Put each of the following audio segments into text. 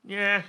Yeah.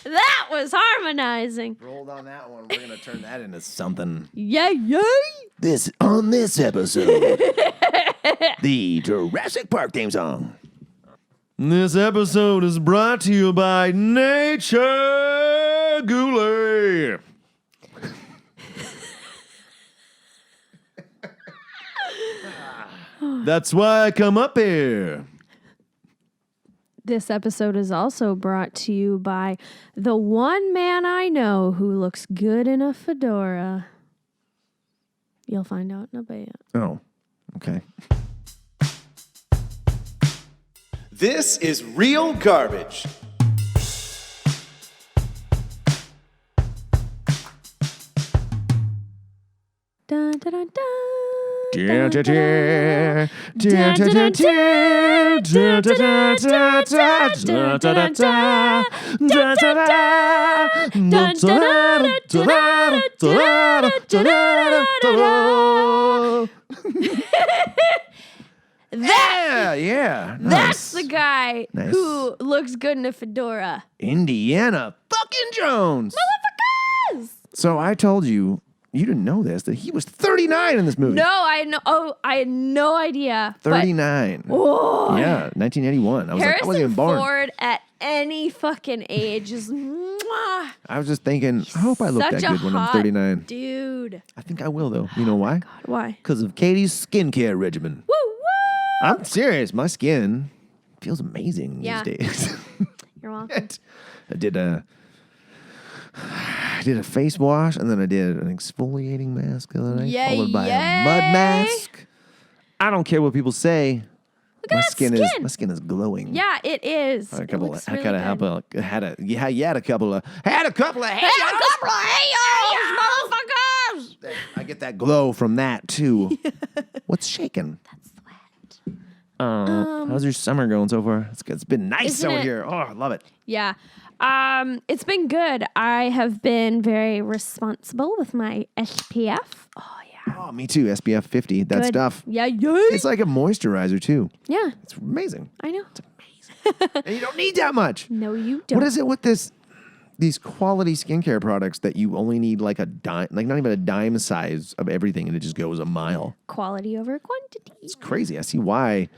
That was harmonizing. Rolled on that one. We're gonna turn that into something. Yay! This episode, the Jurassic Park theme song. This episode is brought to you by Nature Goulet. That's why I come up here. This episode is also brought to you by the one man I know who looks good in a fedora. You'll find out in a bit. Oh, okay. This is real garbage. Dun, dun, dun, dun. Yeah. That's the guy Nice. who looks good in a fedora. Indiana fucking Jones. Motherfuckers! So I told you didn't know this, that he was 39 in this movie. No, I had no idea. 39. Whoa. Yeah, 1981. I wasn't even Harrison born. Ford at any fucking age is mwah. I was just thinking, I hope I look Such that a good when I'm hot 39. Dude. I think I will, though. You know why? God, why? Because of Katie's skincare regimen. Woo woo! I'm serious. My skin feels amazing Yeah. these days. You're welcome. I did a face wash, and then I did an exfoliating mask the other night, followed by a mud mask. I don't care what people say. Look at that skin. My skin is glowing. Yeah, it is. I had a It couple. looks I really gotta good. have a. Had a. Yeah, you had a couple of. Had a couple of. Hey, motherfuckers! I get that glow from that too. What's shaking? That's sweat. How's your summer going so far? It's been nice Isn't over it? here. Oh, I love it. Yeah. It's been good. I have been very responsible with my SPF. Oh, yeah. Oh, me too. SPF 50. That Good. stuff. Yeah, It's like a moisturizer too. Yeah, It's amazing. I know. And you don't need that much. No, you don't. What is it with these quality skincare products that you only need like a dime, like not even a dime size of everything, and it just goes a mile? Quality over quantity. It's crazy. I see why.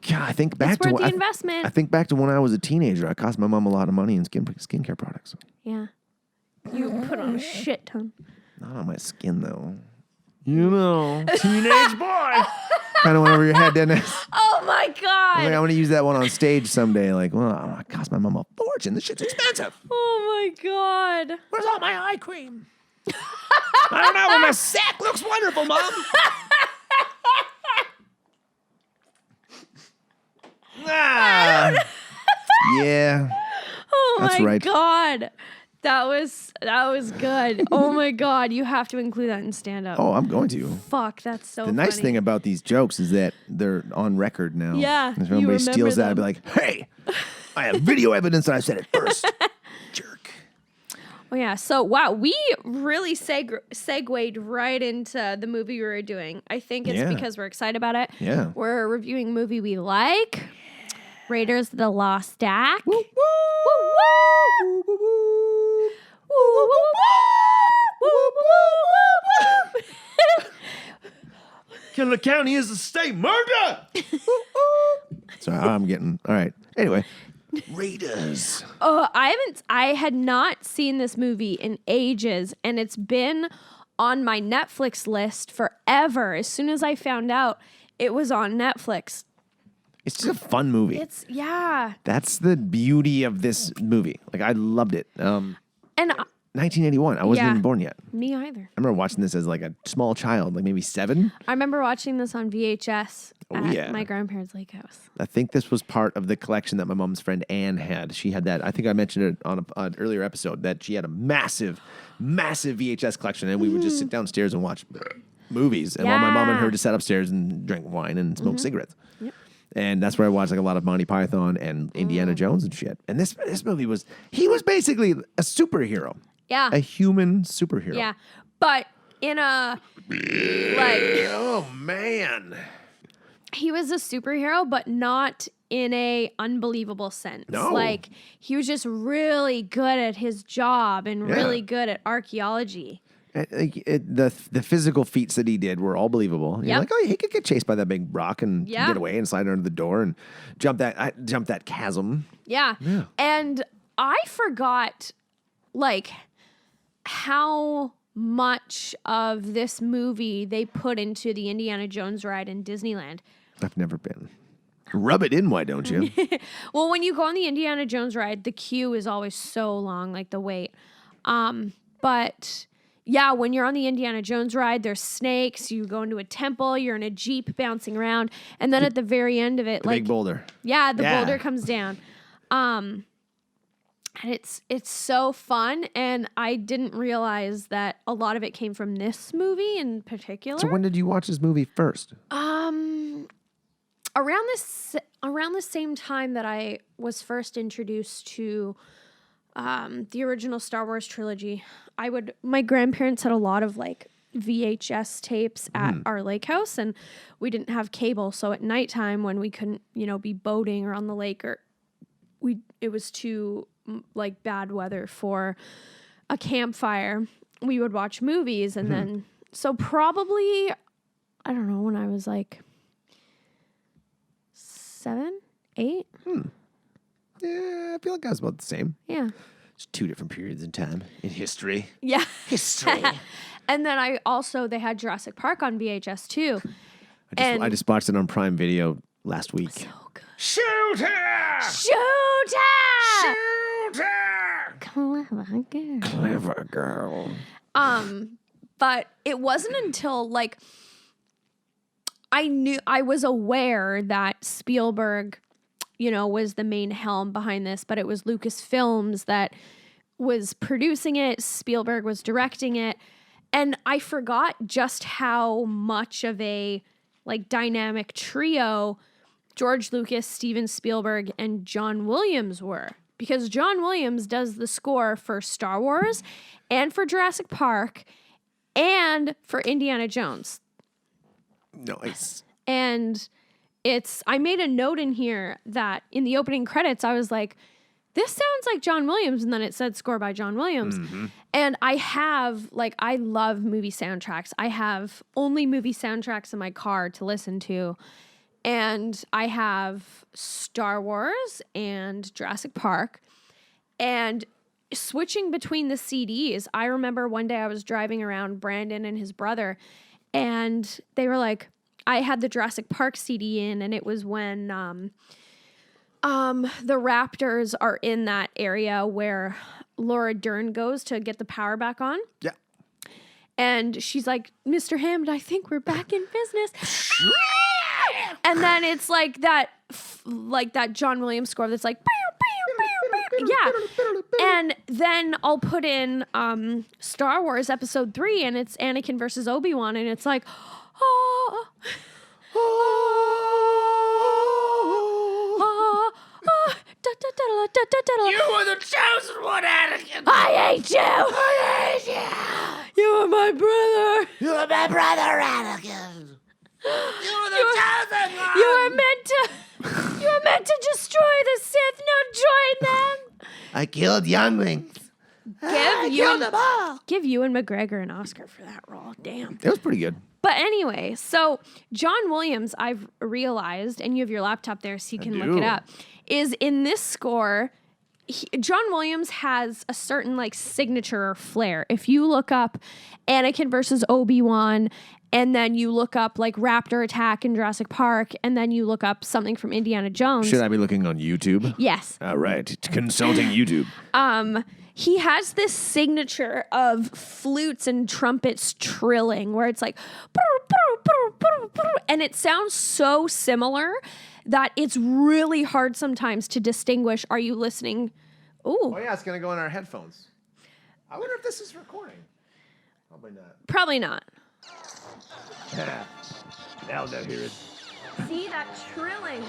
God, I think back It's to worth when the investment. I think back to when I was a teenager. I cost my mom a lot of money in skincare products. Yeah. You put on a shit ton. Not on my skin though. You know, teenage boy. Kind of went over your head, didn't it? Oh, my God. I'm going to use that one on stage someday. Like, well, it cost my mom a fortune. This shit's expensive. Oh, my God. Where's all my eye cream? I don't know, but my sack looks wonderful, Mom. Yeah. Oh, That's my right. God. That was good. Oh, my God. You have to include that in stand-up. Oh, I'm going to. Fuck, that's so The nice funny. thing about these jokes is that they're on record now. Yeah, If you anybody remember steals that, I'd them. be like, hey, I have video evidence that I said it first. Jerk. Oh, yeah. So, wow, we really segued right into the movie we were doing. I think it's Yeah. because we're excited about it. Yeah. We're reviewing a movie we like, Raiders of the Lost Ark. Woo, woo. Woo, woo. Woo, woo, woo, woo, woo, woo. Killer County is a state murder. Sorry, I'm getting, all right. Anyway, Raiders. I had not seen this movie in ages, and it's been on my Netflix list forever. As soon as I found out it was on Netflix. It's just a fun movie. Yeah. That's the beauty of this movie. Like, I loved it. And 1981. I wasn't Yeah. even born yet. Me either. I remember watching this as like a small child, like maybe 7. I remember watching this on VHS at yeah. my grandparents' lake house. I think this was part of the collection that my mom's friend Anne had. She had that. I think I mentioned it on an earlier episode that she had a massive, massive VHS collection, and we would just sit downstairs and watch movies, and while my mom and her just sat upstairs and drank wine and smoked cigarettes. Yep. And that's where I watched like a lot of Monty Python and Indiana Jones and shit. And this movie he was basically a superhero. Yeah. A human superhero. Yeah. But in a, like, Oh, man. he was a superhero, but not in a unbelievable sense. No. Like, he was just really good at his job and really good at archaeology. The physical feats that he did were all believable. You're Yep. like, oh, he could get chased by that big rock and Yeah. get away and slide under the door and jump that chasm. Yeah. And I forgot, like, how much of this movie they put into the Indiana Jones ride in Disneyland. I've never been. Rub it in, why don't you? Well, when you go on the Indiana Jones ride, the queue is always so long, like the wait. But yeah, when you're on the Indiana Jones ride, there's snakes. You go into a temple. You're in a Jeep bouncing around. And then at the very end of it, The big boulder. yeah, the Yeah. boulder comes down. And it's so fun. And I didn't realize that a lot of it came from this movie in particular. So when did you watch this movie first? Around the same time that I was first introduced to the original Star Wars trilogy, my grandparents had a lot of like VHS tapes at our lake house, and we didn't have cable, so at nighttime when we couldn't, be boating or on the lake, or it was too like bad weather for a campfire, we would watch movies, and then so probably I don't know, when I was like 7, 8. Yeah, I feel like I was about the same. Yeah. It's 2 different periods in time in history. Yeah. History. And then they had Jurassic Park on VHS too. I just watched it on Prime Video last week. So good. Shoot her! Shoot her! Shoot her! Clever girl. Clever girl. But it wasn't until like I was aware that Spielberg, was the main helm behind this, but it was Lucasfilms that was producing it. Spielberg was directing it. And I forgot just how much of a like dynamic trio George Lucas, Steven Spielberg, and John Williams were. Because John Williams does the score for Star Wars and for Jurassic Park and for Indiana Jones. Nice. And I made a note in here that in the opening credits, I was like, this sounds like John Williams. And then it said score by John Williams. And I love movie soundtracks. I have only movie soundtracks in my car to listen to. And I have Star Wars and Jurassic Park. And switching between the CDs, I remember one day I was driving around Brandon and his brother, and they were like, I had the Jurassic Park CD in, and it was when the raptors are in that area where Laura Dern goes to get the power back on. Yeah. And she's like, Mr. Hammond, I think we're back in business. And then it's like that John Williams score that's like, yeah. And then I'll put in Star Wars Episode 3, and it's Anakin versus Obi-Wan, and it's like, oh, You were the chosen one, Anakin. I hate you. I hate you. You are my brother. You are my brother, Anakin. You were the chosen one. You were meant to destroy the Sith, not join them. I killed younglings. Give Ewan McGregor an Oscar for that role. Damn. It was pretty good. But anyway, so John Williams, I've realized, and you have your laptop there so you can look it up, is in this score, John Williams has a certain like signature or flair. If you look up Anakin versus Obi-Wan, and then you look up like Raptor Attack in Jurassic Park, and then you look up something from Indiana Jones. Should I be looking on YouTube? Yes. All right. Consulting YouTube. He has this signature of flutes and trumpets trilling where it's like, and it sounds so similar that it's really hard sometimes to distinguish. Are you listening? Ooh, Oh, yeah, it's going to go in our headphones. I wonder if this is recording. Probably not. probably not. Now they'll hear it. See that trilling?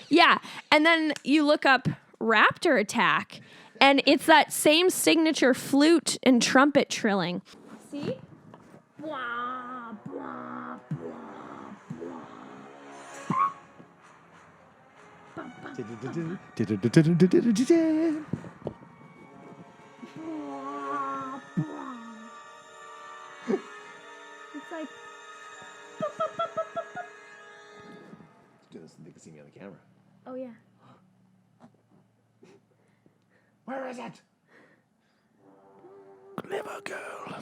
Yeah, and then you look up Raptor Attack, and it's that same signature flute and trumpet trilling. See? Blah, blah, It's like. Do this so they can see me on the camera. Oh, yeah. Where is it? Clever girl.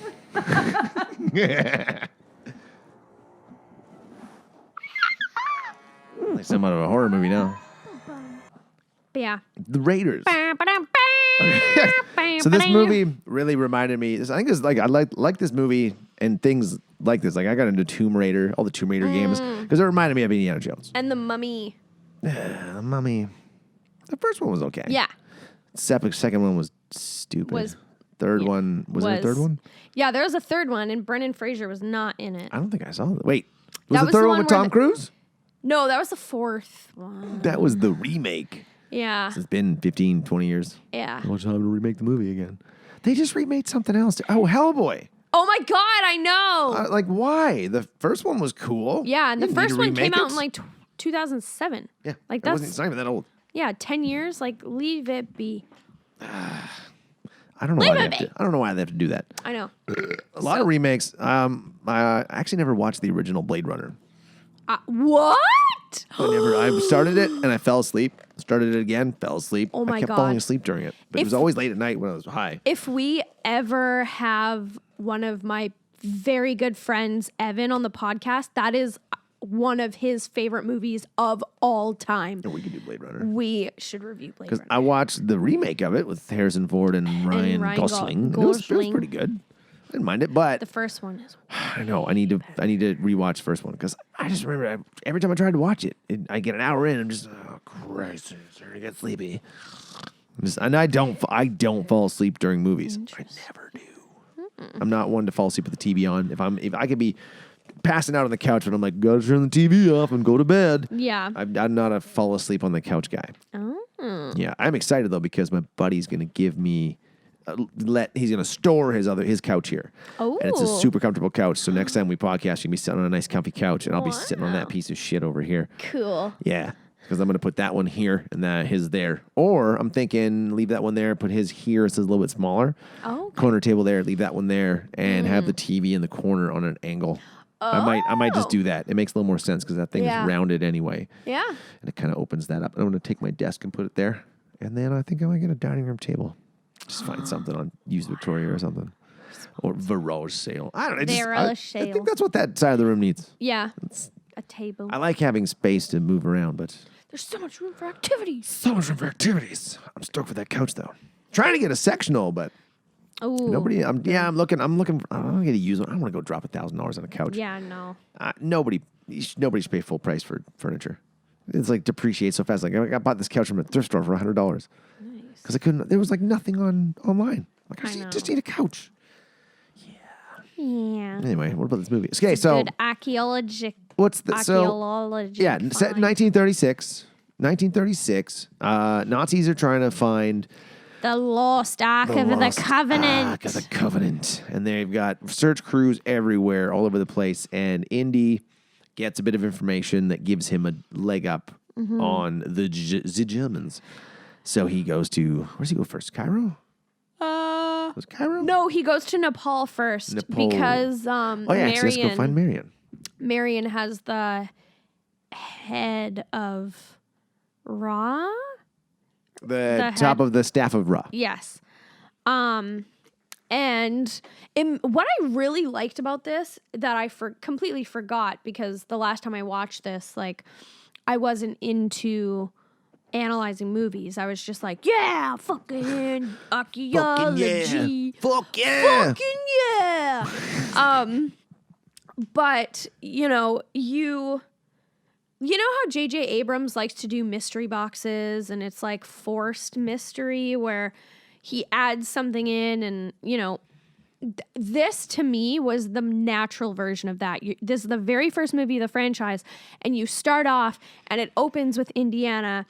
Like some out of a horror movie now. But yeah. The Raiders. So this movie really reminded me. I think it's like I like this movie and things like this. Like I got into Tomb Raider, all the Tomb Raider games, because it reminded me of Indiana Jones. And the Mummy. Mummy. The first one was okay. Yeah. Second one was stupid. Third one was there a third one? Yeah, there was a third one, and Brendan Fraser was not in it. I don't think I saw that. Wait, was That the was third the one one with where Tom Cruise? No, that was the fourth one. That was the remake. Yeah. It's been 15, 20 years. Yeah. How much time to remake the movie again? They just remade something else. Oh, Hellboy. Oh my God, I know. Like, why? The first one was cool. Yeah, and the You didn't need first to one came remake out it. in like 2007. Yeah. Like It's not even that old. yeah, 10 years. Like, leave it be. I don't know why they have to. I don't know why they have to do that. I know. A lot of remakes. I actually never watched the original Blade Runner. What? I started it and I fell asleep. Started it again, fell asleep. Oh my I kept God. falling asleep during it. But it was always late at night when I was high. If we ever have one of my very good friends, Evan, on the podcast, that is one of his favorite movies of all time. Or we could do Blade Runner. We should review Blade Because Runner. I watched the remake of it with Harrison Ford and Ryan Gosling. And it was pretty good. I didn't mind it, but The first one is. I know I need to rewatch the first one because I just remember every time I tried to watch it, I get an hour in, I'm just Christ, I'm starting to get sleepy. And I don't fall asleep during movies. I never do. I'm not one to fall asleep with the TV on. If I could be passing out on the couch, but I'm like, gotta turn the TV off and go to bed. Yeah. I'm not a fall asleep on the couch guy. Oh. Yeah, I'm excited though because my buddy's gonna give me. He's gonna store his couch here. Oh. And it's a super comfortable couch. So next time we podcast, you can be sitting on a nice comfy couch, and I'll be sitting on that piece of shit over here. Cool. Yeah, because I'm gonna put that one here and his there. Or I'm thinking leave that one there, put his here. It's a little bit smaller. Oh. Okay. Corner table there, leave that one there, and have the TV in the corner on an angle. I might just do that. It makes a little more sense because that thing is rounded anyway. Yeah. And it kind of opens that up. I'm gonna take my desk and put it there, and then I think I might get a dining room table. Just find something on Used Victoria or something. Or Varroge sale. I don't know. I think that's what that side of the room needs. Yeah. A table. I like having space to move around, but There's so much room for activities. so much room for activities. I'm stoked for that couch though. Trying to get a sectional, but Oh. nobody. I'm looking. I'm gonna get a used one. I don't want to go drop $1,000 on a couch. Yeah, no. Nobody should pay full price for furniture. It's like depreciates so fast. Like I bought this couch from a thrift store for $100. Because I couldn't. There was like nothing online. Like I just need a couch. Yeah. Anyway, what about this movie? Okay, so Good archaeologic. what's the Archaeology. Yeah, set in 1936. 1936. Nazis are trying to find The lost Ark of the Covenant. Ark of the Covenant, and they've got search crews everywhere, all over the place. And Indy gets a bit of information that gives him a leg up on the Germans. So he goes to, where's he go first? Cairo? Was it Cairo? No, he goes to Nepal first because Oh yeah, so let's go find Marion. Marion has the head of Ra. The top of the staff of Ra. Yes. And what I really liked about this that I completely forgot, because the last time I watched this, like, I wasn't into analyzing movies. I was just like, yeah, fucking archaeology. Fuck yeah. Fucking yeah. But, you know how J.J. Abrams likes to do mystery boxes, and it's like forced mystery where he adds something in, and, you know, this to me was the natural version of that. This is the very first movie of the franchise, and you start off, and it opens with Indiana.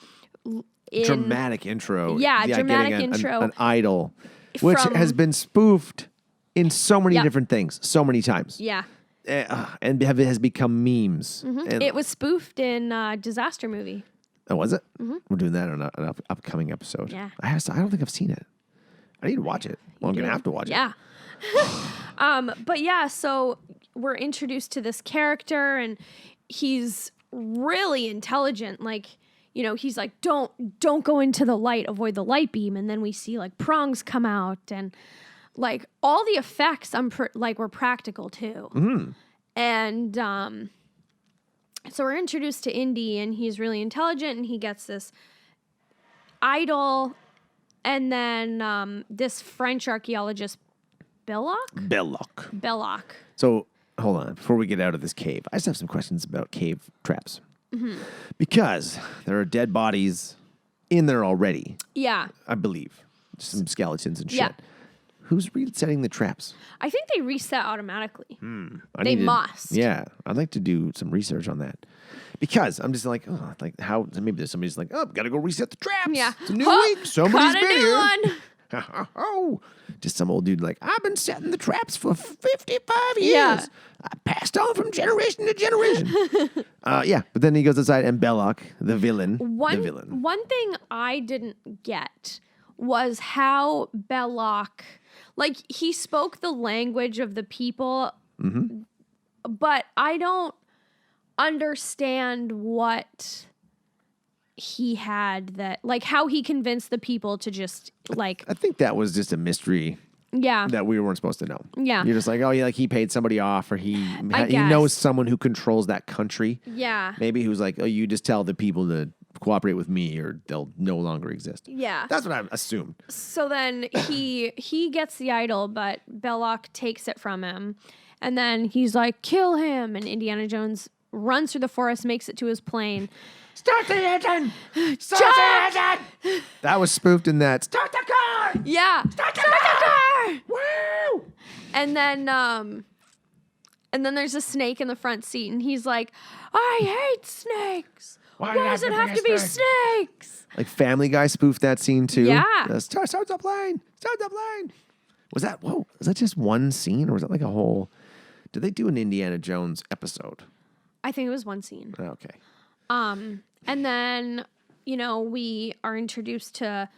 Dramatic intro. Yeah, dramatic intro. An idol, which has been spoofed in so many Yep. different things, so many times. Yeah. And has become memes. And, It was spoofed in Disaster Movie. oh, was it? We're doing that on an upcoming episode. Yeah. I don't think I've seen it. I need to watch it. Well, I'm going to have to watch it. Yeah. But yeah, so we're introduced to this character, and he's really intelligent. Like, you know, he's like, don't go into the light, avoid the light beam. And then we see like prongs come out, and like all the effects were practical too. And so we're introduced to Indy, and he's really intelligent, and he gets this idol, and then this French archaeologist Belloc. So, hold on. Before we get out of this cave, I just have some questions about cave traps. Because there are dead bodies in there already, Yeah. I believe. Some skeletons and shit. Yeah. Who's resetting the traps? I think they reset automatically. They must. Yeah. I'd like to do some research on that. Because I'm just like, oh, like how, maybe there's somebody's like, oh, gotta go reset the traps. Yeah. It's a new week. Somebody's Caught a been new here. one. Oh, just some old dude like, I've been setting the traps for 55 years. Yeah. I passed on from generation to generation. Yeah, but then he goes outside, and Belloc, the villain. One thing I didn't get was how Belloc, like, he spoke the language of the people, but I don't understand what he had that, like, how he convinced the people to just, like, I think that was just a mystery yeah. that we weren't supposed to know. Yeah. You're just like, oh, yeah, like he paid somebody off, or he guess. knows someone who controls that country. Yeah. Maybe who's like, oh, you just tell the people to cooperate with me, or they'll no longer exist. Yeah. That's what I assumed. So then he gets the idol, but Belloc takes it from him. And then he's like, kill him. And Indiana Jones runs through the forest, makes it to his plane. Start the engine! Start the engine! That was spoofed in that. Start the car! Yeah. Start the car! Woo! And then there's a snake in the front seat, and he's like, I hate snakes. Why does it have to be snakes? Like Family Guy spoofed that scene too. Yeah. Start the plane! Start the plane! Was that just one scene, or was that like a whole? Did they do an Indiana Jones episode? I think it was one scene. Okay. And then, you know, we are introduced to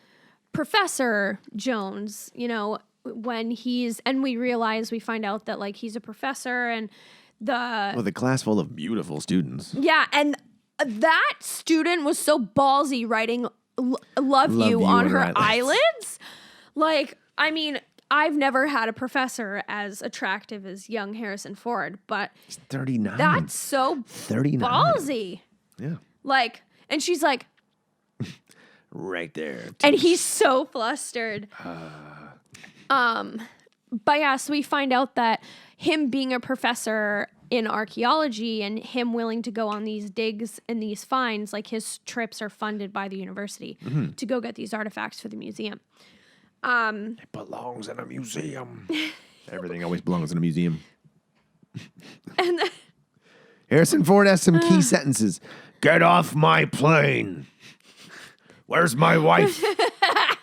Professor Jones, you know, and we find out that, like, he's a professor, and With a class full of beautiful students. Yeah, and that student was so ballsy writing love you on her eyelids. Like, I mean, I've never had a professor as attractive as young Harrison Ford, but He's 39. that's so 39. ballsy. Yeah. Like, and she's like, Right there. and he's so flustered. But yeah, so we find out that him being a professor in archaeology and him willing to go on these digs and these finds, like, his trips are funded by the university to go get these artifacts for the museum. It belongs in a museum. Everything always belongs in a museum. And then, Harrison Ford has some key sentences. Get off my plane. Where's my wife?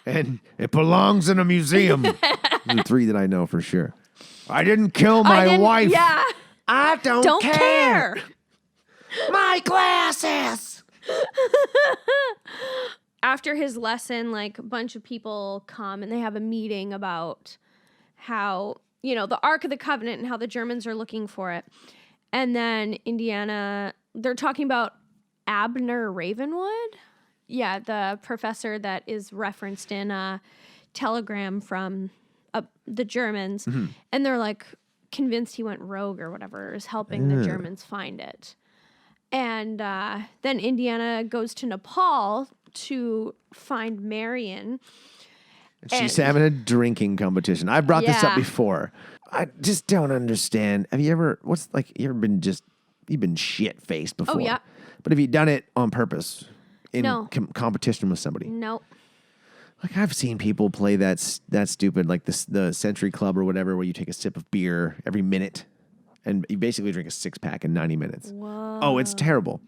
And it belongs in a museum. The three that I know for sure. I didn't kill my wife. Yeah. I don't Don't care. My glasses. after his lesson, like a bunch of people come and they have a meeting about how, the Ark of the Covenant and how the Germans are looking for it. And then Indiana, they're talking about Abner Ravenwood. Yeah, the professor that is referenced in a telegram from the Germans. And they're like convinced he went rogue or whatever, is helping the Germans find it. And then Indiana goes to Nepal to find Marion. She's having a drinking competition. I brought this up Yeah. before. I just don't understand. Have you ever, you've been shit-faced before. Oh, yeah. But have you done it on purpose in No. competition with somebody? Nope. Like I've seen people play that stupid, like the Century Club or whatever, where you take a sip of beer every minute and you basically drink a 6-pack in 90 minutes. Whoa. Oh, it's terrible.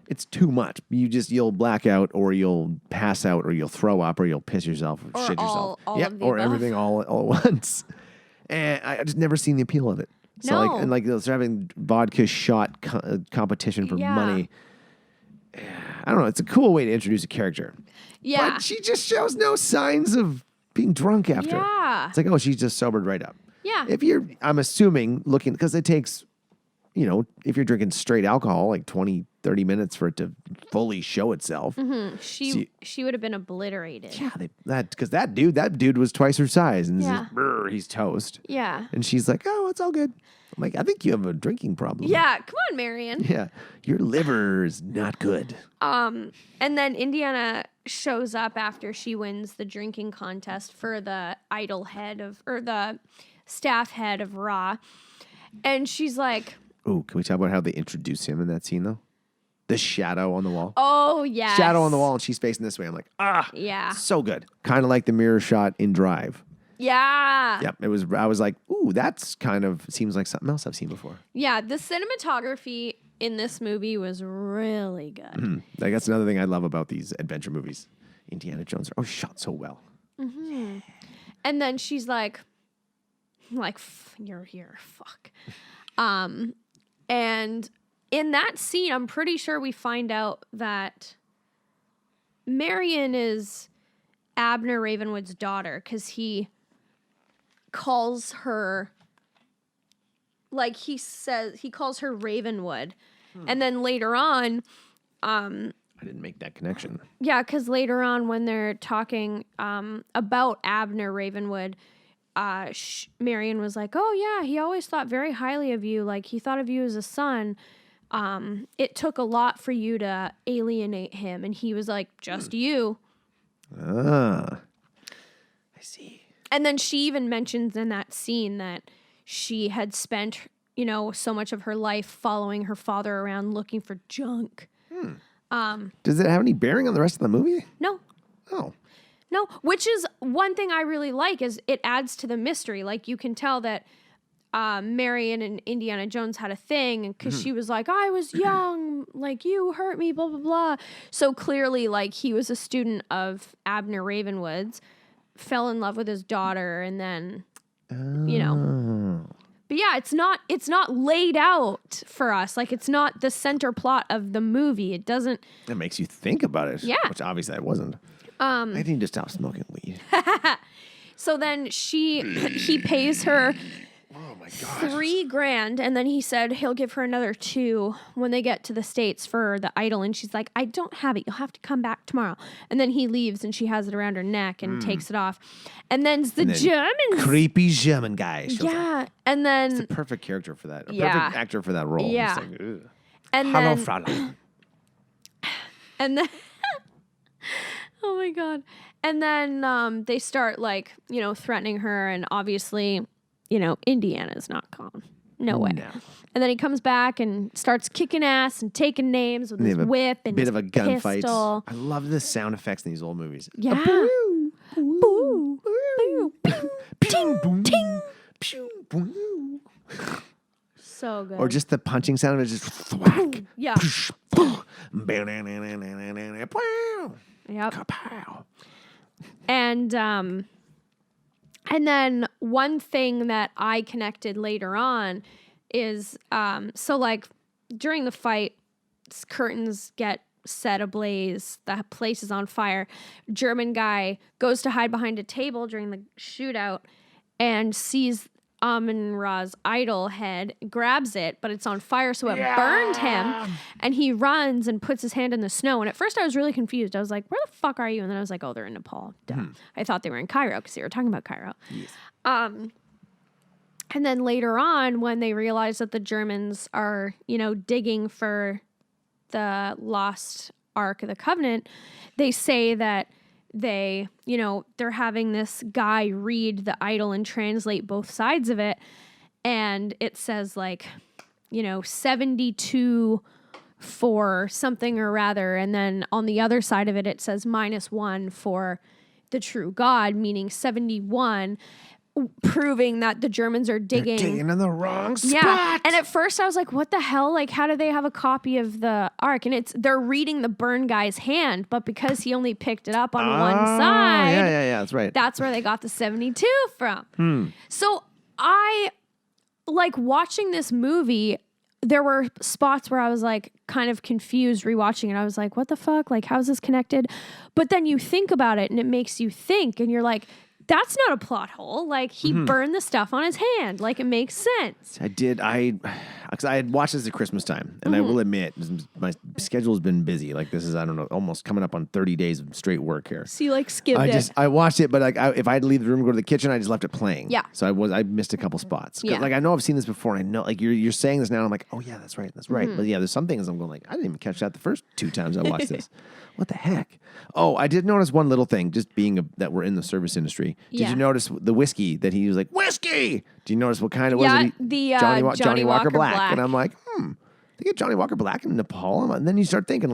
It's too much. You'll black out or you'll pass out or you'll throw up or you'll piss yourself or shit yourself. all of the or above. everything all at once. And I just never seen the appeal of it. So No. they're having vodka shot competition for money. I don't know. It's a cool way to introduce a character. Yeah. But she just shows no signs of being drunk after. Yeah. It's like, oh, she's just sobered right up. Yeah. I'm assuming looking, because it takes, if you're drinking straight alcohol, like 20, 30 minutes for it to fully show itself. She would have been obliterated. Yeah, because that dude was twice her size and Yeah. he's toast. Yeah. And she's like, oh, it's all good. I'm like, I think you have a drinking problem. Yeah. Come on, Marion. Yeah. Your liver is not good. And then Indiana shows up after she wins the drinking contest for the the staff head of Raw. And she's like, Oh, can we talk about how they introduce him in that scene, though? The shadow on the wall. oh, yeah. Shadow on the wall, and she's facing this way. I'm like, Yeah. so good. Kind of like the mirror shot in Drive. Yeah. Yep, I was like, ooh, that's kind of seems like something else I've seen before. Yeah. The cinematography in this movie was really good. Like that's another thing I love about these adventure movies. Indiana Jones are shot so well. And then she's like, you're here, fuck. And in that scene, I'm pretty sure we find out that Marion is Abner Ravenwood's daughter because he calls her, he calls her Ravenwood. And then later on, I didn't make that connection. yeah, because later on when they're talking about Abner Ravenwood, Marion was like, oh, yeah, he always thought very highly of you. Like, he thought of you as a son. It took a lot for you to alienate him. And he was like, just you. I see. And then she even mentions in that scene that she had spent, so much of her life following her father around looking for junk. Does it have any bearing on the rest of the movie? No. Oh. No, which is one thing I really like is it adds to the mystery. Like you can tell that Marion and Indiana Jones had a thing because she was like, I was young, like you hurt me, blah, blah, blah. So clearly like he was a student of Abner Ravenwood's, fell in love with his daughter and then, But yeah, it's not laid out for us. Like it's not the center plot of the movie. It doesn't. That makes you think about it. Yeah. Which obviously I wasn't. I need to stop smoking weed. So then he pays her Oh my God. $3,000, and then he said he'll give her another $2,000 when they get to the States for the idol. And she's like, I don't have it. You'll have to come back tomorrow. And then he leaves, and she has it around her neck and takes it off. And then the Germans. Creepy German guy shows up. Yeah, and then It's a perfect character for that. A Yeah. perfect actor for that role. Yeah. It's like, ugh. and Hello, then Fräulein. and then oh my God. And then they start threatening her, and obviously, Indiana's not calm. No way. No. And then he comes back and starts kicking ass and taking names with They his have a whip and bit his of a gunfight. pistol. I love the sound effects in these old movies. Yeah. Boo, Boo, boo, pew, ting, ting. pew, boo. So good. Or just the punching sound of it, just thwack. Yeah. Yep. Kapow. And then one thing that I connected later on is during the fight, curtains get set ablaze. The place is on fire. German guy goes to hide behind a table during the shootout and sees Amun-Ra's idol head, grabs it, but it's on fire, so it burned him. And he runs and puts his hand in the snow. And at first I was really confused. I was like, where the fuck are you? And then I was like, oh, they're in Nepal. Duh. I thought they were in Cairo because they were talking about Cairo. Yes. And then later on, when they realize that the Germans are, digging for the lost Ark of the Covenant, they say that they're having this guy read the idol and translate both sides of it. And it says 72 for something or rather. And then on the other side of it, it says -1 for the true God, meaning 71. Proving that the Germans are digging. They're digging in the wrong spot. Yeah. And at first I was like, what the hell? Like, how do they have a copy of the Ark? And they're reading the burn guy's hand, but because he only picked it up on one side. Yeah, that's right. That's where they got the 72 from. So I, watching this movie, there were spots where I was kind of confused rewatching it. I was like, what the fuck? Like, how's this connected? But then you think about it and it makes you think and you're like, that's not a plot hole. He burned the stuff on his hand. It makes sense. I did. Because I had watched this at Christmas time, and I will admit, my schedule has been busy. This is, I don't know, almost coming up on 30 days of straight work here. So you skimmed it. I watched it, but if I had to leave the room and go to the kitchen, I just left it playing. Yeah. So I missed a couple spots. Yeah. I know I've seen this before, and I know, you're saying this now, and I'm like, oh yeah, that's right. But yeah, there's some things I'm going I didn't even catch that the first 2 times I watched this. What the heck? Oh, I did notice one little thing, just being that we're in the service industry. Did you notice the whiskey that he was like, whiskey? Do you notice what kind it was? Yeah, Johnny Walker Black. And I'm like, they get Johnny Walker Black in Nepal? And then you start thinking,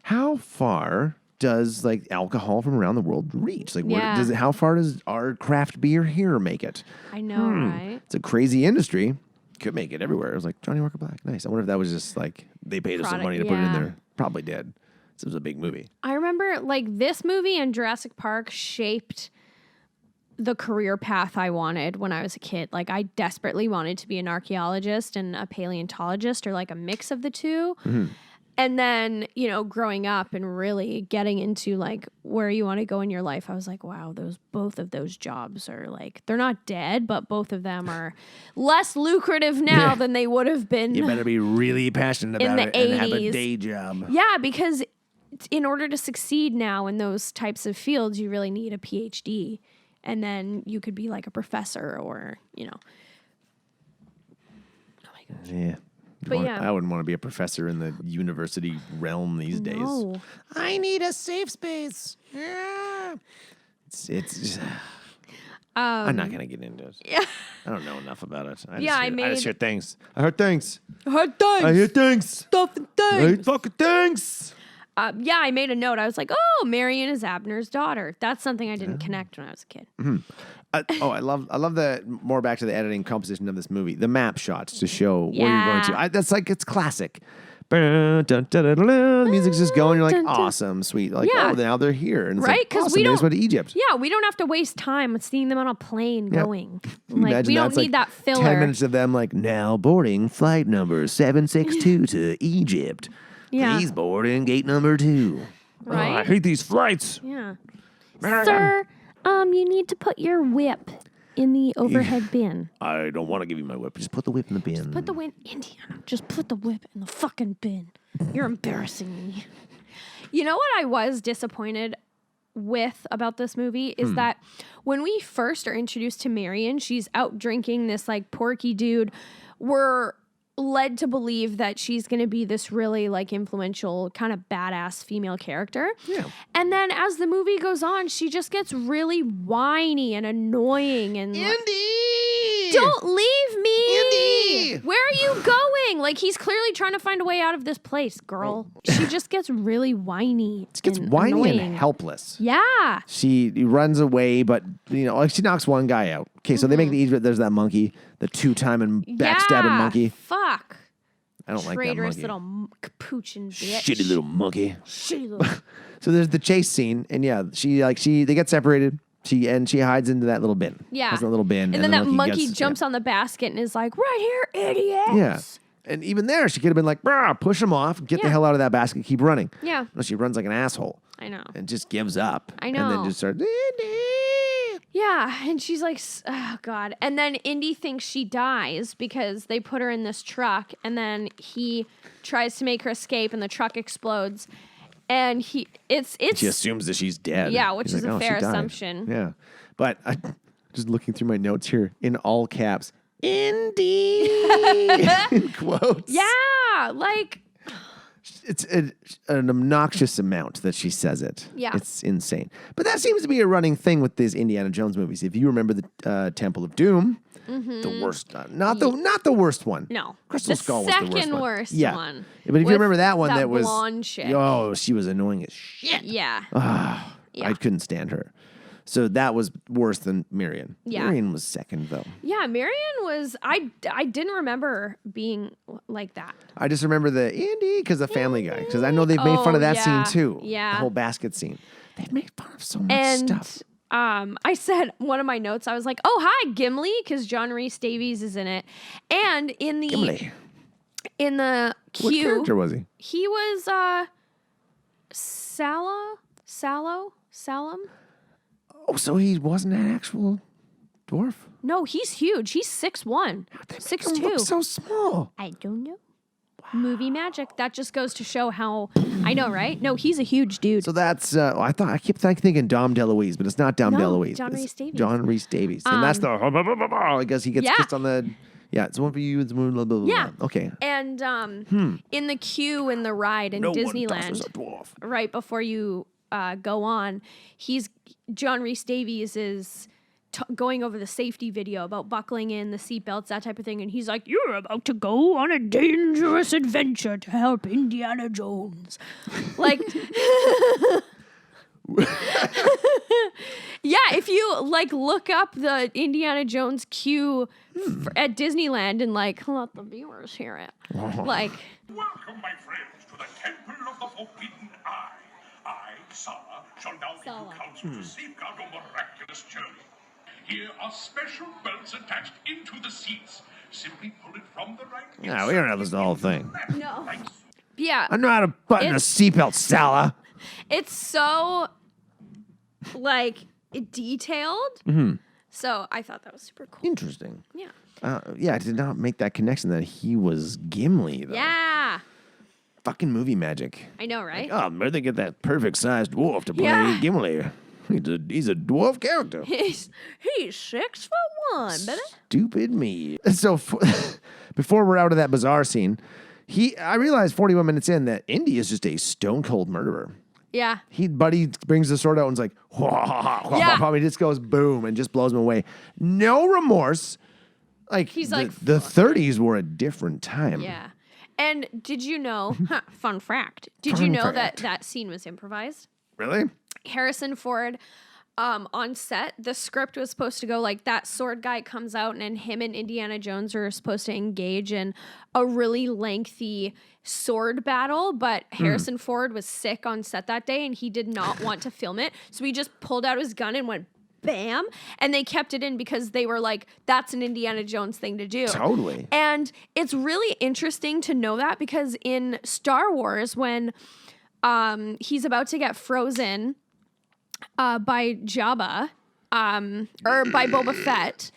how far does alcohol from around the world reach? How far does our craft beer here make it? I know, right? It's a crazy industry. Could make it everywhere. It was like Johnny Walker Black. Nice. I wonder if that was just they paid us some money to put it in there. Probably did. It was a big movie. I remember this movie and Jurassic Park shaped the career path I wanted when I was a kid. I desperately wanted to be an archaeologist and a paleontologist or a mix of the two. And then, growing up and really getting into where you want to go in your life, I was like, wow, both of those jobs are they're not dead, but both of them are less lucrative now than they would have been. You better be really passionate about it and have a day job. Yeah, because in order to succeed now in those types of fields, you really need a PhD. And then you could be a professor or, Oh my gosh. Yeah. But I wouldn't want to be a professor in the university realm these days. I need a safe space. Yeah. It's just, I'm not going to get into it. Yeah. I don't know enough about it. I just hear things. I heard things. I hear things. Stuff and things. I hear fucking things. I made a note. I was like, oh, Marion is Abner's daughter. That's something I didn't connect when I was a kid. I love the more back to the editing composition of this movie. The map shots to show where you're going to. That's it's classic. The music's just going. You're awesome, sweet. Oh, now they're here. And it's right? Because awesome. we They don't just went to Egypt. Yeah, we don't have to waste time seeing them on a plane going. Imagine we don't need that filler. 10 minutes of them now boarding flight number 762 to Egypt. Yeah. Please board in gate number 2. Right? Oh, I hate these flights. Yeah. Sir, you need to put your whip in the overhead bin. I don't want to give you my whip. Just put the whip in the bin. Just put the whip, Indiana. Just put the whip in the fucking bin. You're embarrassing me. You know what I was disappointed with about this movie is that when we first are introduced to Marion, she's out drinking this porky dude. We're led to believe that she's going to be this really influential kind of badass female character. Yeah. And then as the movie goes on, she just gets really whiny and annoying and Indy! Don't leave me! Indy! Where are you going? He's clearly trying to find a way out of this place, girl. She just gets really whiny. She gets whiny annoying. and helpless. Yeah. She runs away, but she knocks one guy out. Okay, so they make the Egypt. There's that monkey, the 2-time and backstabbing monkey. Fuck. I don't like that Traitorous monkey. little capuchin bitch. Shitty little monkey. Shitty little. So there's the chase scene, and they get separated. She hides into that little bin. Yeah. Has that little bin, And then that monkey jumps on the basket and is like, "Right here, idiots." Yeah. And even there, she could have been like, "Brah, push him off, get the Yeah. hell out of that basket, keep running." Yeah. No, she runs like an asshole. I know. And just gives up. I And then know. just starts. Yeah, and she's like, oh, God. And then Indy thinks she dies because they put her in this truck, and then he tries to make her escape, and the truck explodes. And it's She assumes that she's dead. Yeah, which He's is like, a "Oh, she fair died." assumption. Yeah. But just looking through my notes here, in all caps, Indy, in quotes. Yeah, like, It's an obnoxious amount that she says it. Yeah. It's insane. But that seems to be a running thing with these Indiana Jones movies. If you remember the Temple of Doom, the worst, not the worst one. no. Crystal the Skull was the worst second one. worst Yeah. one. But if you with remember that one, that was blonde chick. oh, she was annoying as shit. Yeah. I couldn't stand her. So that was worse than Marion. Yeah. Marion was second though. Yeah, Marion was, I didn't remember being like that. I just remember the Indy because the Family Guy. Because I know they've made fun of that yeah. scene too. Yeah. The whole basket scene. They've made fun of so much And stuff. I said one of my notes, I was like, oh, hi, Gimli, because John Rhys Davies is in it. And in the Gimli. in the What queue, character was he? he was Salem? Oh, so he wasn't an actual dwarf? No, he's huge. He's 6'1", They make him 6'2". look so small. I don't know. Movie magic. That just goes to show how I know, right? No, he's a huge dude. So that's I keep thinking Dom DeLuise, but it's not Dom No, DeLuise. John It's Rhys Davies. John Rhys Davies. And that's the I guess he gets Yeah. kissed on the it's one for you, it's one blah, blah, blah. Yeah. Okay. And in the queue in the ride in No one Disneyland, tosses a dwarf. right before you go on, John Rhys Davies is going over the safety video about buckling in the seatbelts, that type of thing, and he's like, "You're about to go on a dangerous adventure to help Indiana Jones." Like, yeah, if you like look up the Indiana Jones queue at Disneyland and like let the viewers hear it, like. Welcome, my friends, to the Temple of the Forbidden Eye. I, Sala, shall now give you counsel to safeguard your miraculous journey. Here are special belts attached into the seats. Simply pull it from the right. Yeah, we don't have this the whole thing. No. Yeah. I know how to button a seatbelt, Sala. It's so like detailed. So I thought that was super cool. Interesting. Yeah. I did not make that connection that he was Gimli, though. Yeah. Fucking movie magic. I know, right? Oh, where'd they get that perfect-sized dwarf to play Yeah. Gimli? He's a dwarf character. He's 6'1", baby. Stupid me. So before we're out of that bizarre scene, I realized 41 minutes in that Indy is just a stone cold murderer. Yeah. Buddy brings the sword out and is like, Yeah. he just goes boom and just blows him away. No remorse. Like He's like, the 30s were a different time. Yeah. And did you know, fun fact, did you Fun know fact. that scene was improvised? Really? Harrison Ford, on set, the script was supposed to go like that sword guy comes out and then him and Indiana Jones are supposed to engage in a really lengthy sword battle, but Harrison Ford was sick on set that day and he did not want to film it. So he just pulled out his gun and went bam, and they kept it in because they were like, that's an Indiana Jones thing to do. Totally. And it's really interesting to know that because in Star Wars, when he's about to get frozen by Jabba, or by Boba Fett,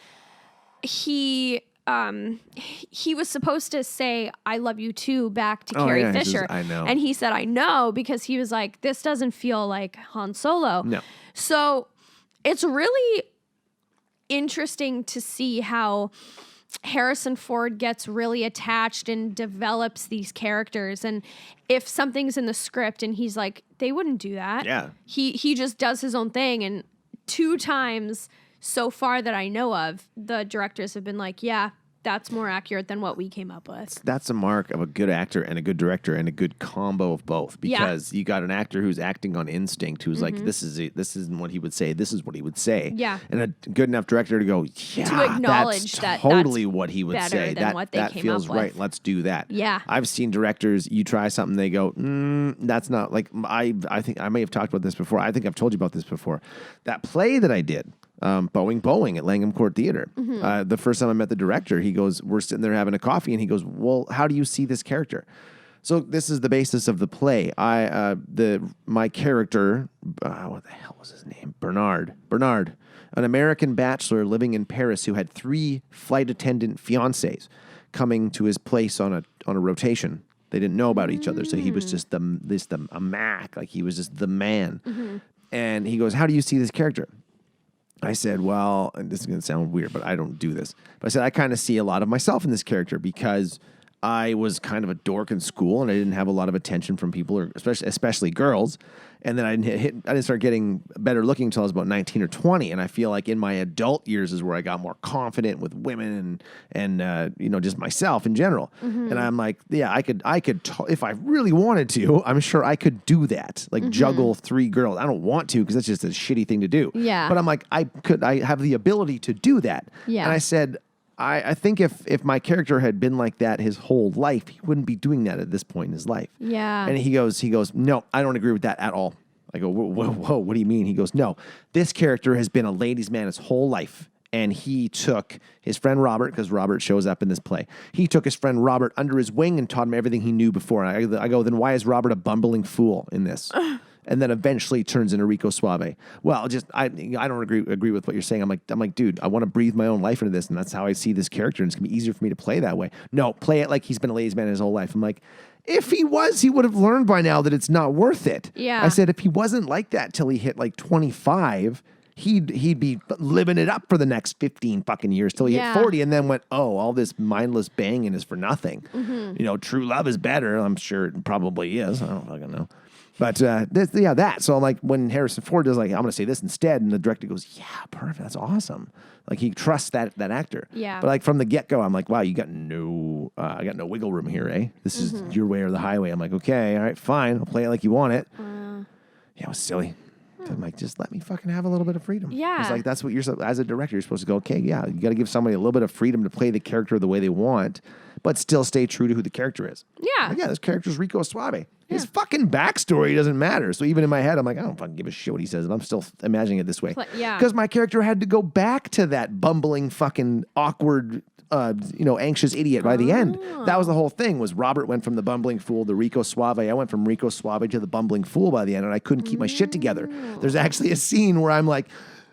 he was supposed to say, "I love you too" back to Carrie yeah, he says, Fisher. "I know." And he said, "I know," because he was like, this doesn't feel like Han Solo. No. So it's really interesting to see how Harrison Ford gets really attached and develops these characters. And if something's in the script and he's like, they wouldn't do that. Yeah. He just does his own thing. And 2 times so far that I know of, the directors have been like, yeah, that's more accurate than what we came up with. That's a mark of a good actor and a good director and a good combo of both, because you got an actor who's acting on instinct, who's like, this isn't what he would say, this is what he would say. Yeah. And a good enough director to go, yeah, To acknowledge that's that totally that's what he would better say. than what they that came feels up with. right. Let's do that. Yeah. I've seen directors, you try something, they go, that's not like, I think I may have talked about this before. I think I've told you about this before. That play that I did Boeing at Langham Court Theater. The first time I met the director, he goes, we're sitting there having a coffee, and he goes, well, how do you see this character? So this is the basis of the play. My character, what the hell was his name? Bernard, an American bachelor living in Paris who had 3 flight attendant fiancés coming to his place on a rotation. They didn't know about each other, so he was just a Mac, like he was just the man. And he goes, how do you see this character? I said, well, and this is going to sound weird, but I don't do this. But I said, I kind of see a lot of myself in this character because I was kind of a dork in school and I didn't have a lot of attention from people, or especially girls. And then I didn't start getting better looking until I was about 19 or 20. And I feel like in my adult years is where I got more confident with women and just myself in general. And I'm like, yeah, I could if I really wanted to, I'm sure I could do that. Like juggle 3 girls. I don't want to because that's just a shitty thing to do. Yeah. But I'm like, I have the ability to do that. Yeah. And I said, I think if my character had been like that his whole life, he wouldn't be doing that at this point in his life. Yeah. And he goes, no, I don't agree with that at all. I go, whoa, what do you mean? He goes, no, this character has been a ladies' man his whole life. And he took his friend Robert, because Robert shows up in this play. He took his friend Robert under his wing and taught him everything he knew before. And I go, then why is Robert a bumbling fool in this? And then eventually turns into Rico Suave. Well, I don't agree with what you're saying. I'm like, dude, I want to breathe my own life into this, and that's how I see this character, and it's gonna be easier for me to play that way. No, play it like he's been a ladies' man his whole life. I'm like, if he was, he would have learned by now that it's not worth it. Yeah. I said if he wasn't like that till he hit like 25, he'd be living it up for the next 15 fucking years till he hit 40, and then went, oh, all this mindless banging is for nothing. True love is better. I'm sure it probably is. I don't fucking know. But that. So I'm like, when Harrison Ford does like, I'm going to say this instead, and the director goes, yeah, perfect, that's awesome. Like he trusts that actor. Yeah. But like from the get go, I'm like, wow, I got no wiggle room here, eh? This is your way or the highway. I'm like, okay, all right, fine, I'll play it like you want it. Yeah, it was silly. I'm like, just let me fucking have a little bit of freedom. Yeah. It's like, that's what as a director, you're supposed to go, okay, yeah, you got to give somebody a little bit of freedom to play the character the way they want, but still stay true to who the character is. Yeah. Like, yeah, this character's Rico Suave. His fucking backstory doesn't matter. So even in my head, I'm like, I don't fucking give a shit what he says. And I'm still imagining it this way. Yeah. Because my character had to go back to that bumbling, fucking awkward, anxious idiot by the end. That was the whole thing, was Robert went from the bumbling fool to Rico Suave. I went from Rico Suave to the bumbling fool by the end, and I couldn't keep my shit together. There's actually a scene where I'm like,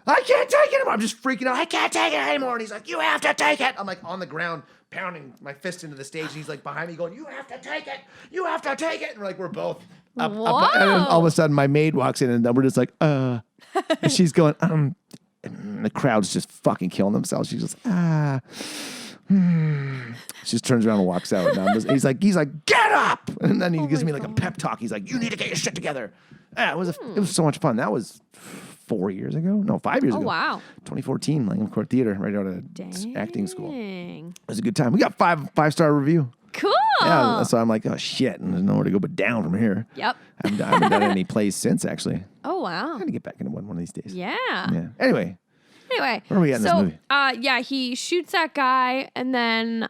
I can't take it anymore. I'm just freaking out. I can't take it anymore. And he's like, you have to take it. I'm like on the ground, pounding my fist into the stage. And he's like behind me going, you have to take it. You have to take it. And we're both up. And then all of a sudden my maid walks in, and then we're just like, and she's going, and the crowd's just fucking killing themselves. She's just, She just turns around and walks out. And he's like, get up! And then he gives me like a pep talk. He's like, you need to get your shit together. Yeah, it was so much fun. That was 5 years ago. Oh, wow. 2014, Langham Court Theater, right out of acting school. It was a good time. We got 5-star review. Cool. Yeah, so I'm like, oh shit, and there's nowhere to go but down from here. Yep. I haven't done any plays since, actually. Oh, wow. I'm gonna get back into one of these days. Yeah. Anyway. Where are we at in this movie? He shoots that guy and then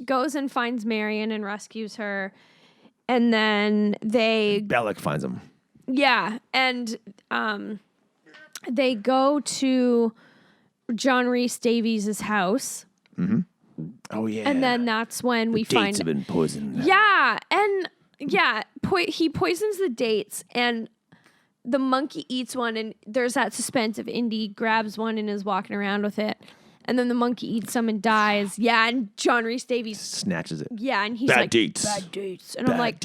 goes and finds Marion and rescues her. And then Bellick finds him. Yeah. And they go to John Rhys Davies' house. Mm-hmm. Oh, yeah. And then that's when we find... dates have been poisoned. Yeah. And he poisons the dates, and the monkey eats one, and there's that suspense of Indy grabs one and is walking around with it. And then the monkey eats some and dies. Yeah, and John Rhys Davies snatches it. Yeah, and he's bad like, dates. Bad dates. And I'm like,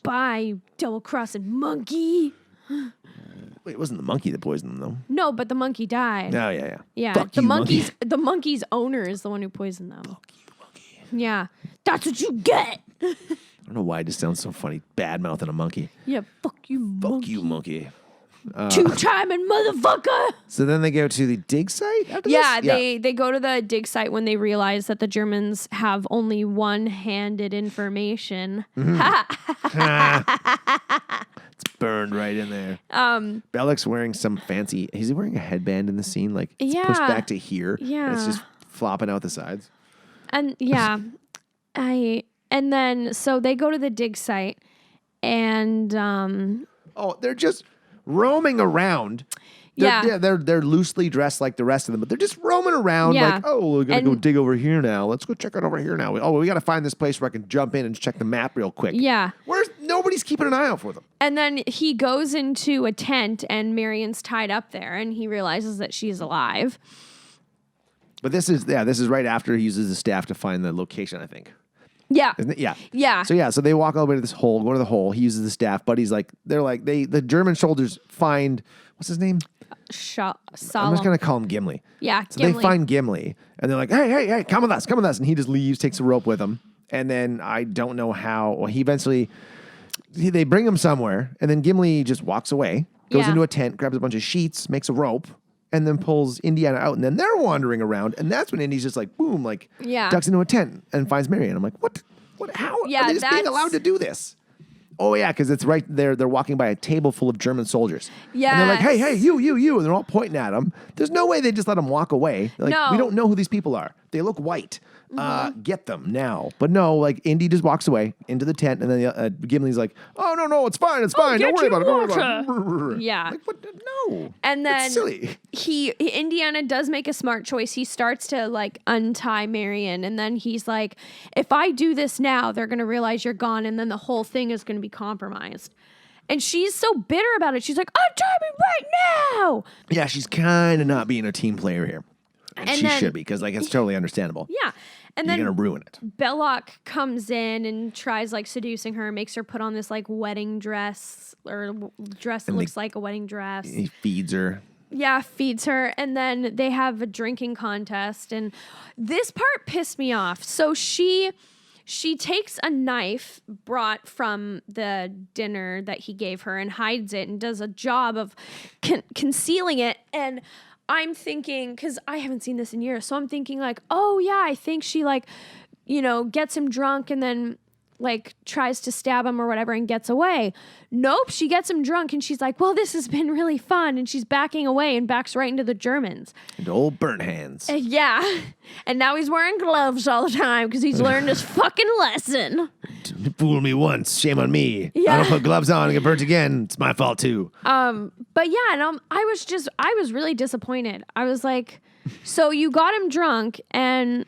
bye, you double-crossing monkey. Wait, it wasn't the monkey that poisoned them, though. No, but the monkey died. Oh, yeah. Yeah, Fuck the you, monkey's monkey. the monkey's owner is the one who poisoned them. Fuck you, monkey. Yeah, that's what you get. I don't know why it just sounds so funny. Bad-mouthing a monkey. Yeah, fuck you, monkey. Fuck you, monkey. Two-timing motherfucker. So then they go to the dig site after this? Yeah, they go to the dig site when they realize that the Germans have only one-handed information. It's burned right in there. Bellick's wearing some fancy... Is he wearing a headband in the scene? Like, it's pushed back to here. Yeah. And it's just flopping out the sides. And, and then, so they go to the dig site, and... they're just roaming around. They're loosely dressed like the rest of them, but they're just roaming around like, oh, we're going to go dig over here now. Let's go check it over here now. Oh, we got to find this place where I can jump in and check the map real quick. Yeah. Where's nobody's keeping an eye out for them. And then he goes into a tent and Marion's tied up there and he realizes that she's alive. But this is right after he uses the staff to find the location, I think. Yeah. Isn't it? Yeah. Yeah. So they walk all the way to this hole, go to the hole. He uses the staff, but the German soldiers find, what's his name? Saul. I'm just going to call him Gimli. Yeah, So Gimli. they find Gimli, and they're like, hey, come with us. And he just leaves, takes a rope with him. And then I don't know how, well, they bring him somewhere, and then Gimli just walks away, goes into a tent, grabs a bunch of sheets, makes a rope, and then pulls Indiana out. And then they're wandering around, and that's when Indy's just like, boom, ducks into a tent and finds Marion. I'm like, what? How are they just being allowed to do this? Oh, yeah, because it's right there. They're walking by a table full of German soldiers. Yeah. And they're like, hey, you. And they're all pointing at him. There's no way they just let him walk away. Like, no. We don't know who these people are. They look white. Get them now. But no, Indy just walks away into the tent. And then Gimli's like, oh, no, it's fine. Don't worry about it. Yeah. Like, what? No. And then it's silly. Indiana does make a smart choice. He starts to untie Marion. And then he's like, if I do this now, they're going to realize you're gone. And then the whole thing is going to be compromised. And she's so bitter about it. She's like, untie me right now. Yeah, she's kind of not being a team player here. And she should be, because it's totally understandable. Yeah. And then you're going to ruin it. Belloc comes in and tries seducing her, makes her put on this wedding dress or dress that looks like a wedding dress. He feeds her. Yeah, feeds her. And then they have a drinking contest. And this part pissed me off. So she takes a knife brought from the dinner that he gave her and hides it and does a job of concealing it. And I'm thinking, because I haven't seen this in years, so I'm thinking oh yeah, I think she gets him drunk and then tries to stab him or whatever and gets away. Nope, she gets him drunk and she's like, well, this has been really fun. And she's backing away and backs right into the Germans. And old burnt hands. Yeah. And now he's wearing gloves all the time because he's learned his fucking lesson. Fool me once, shame on me. Yeah. I don't put gloves on and get burnt again. It's my fault too. But yeah, and I was really disappointed. I was like, so you got him drunk and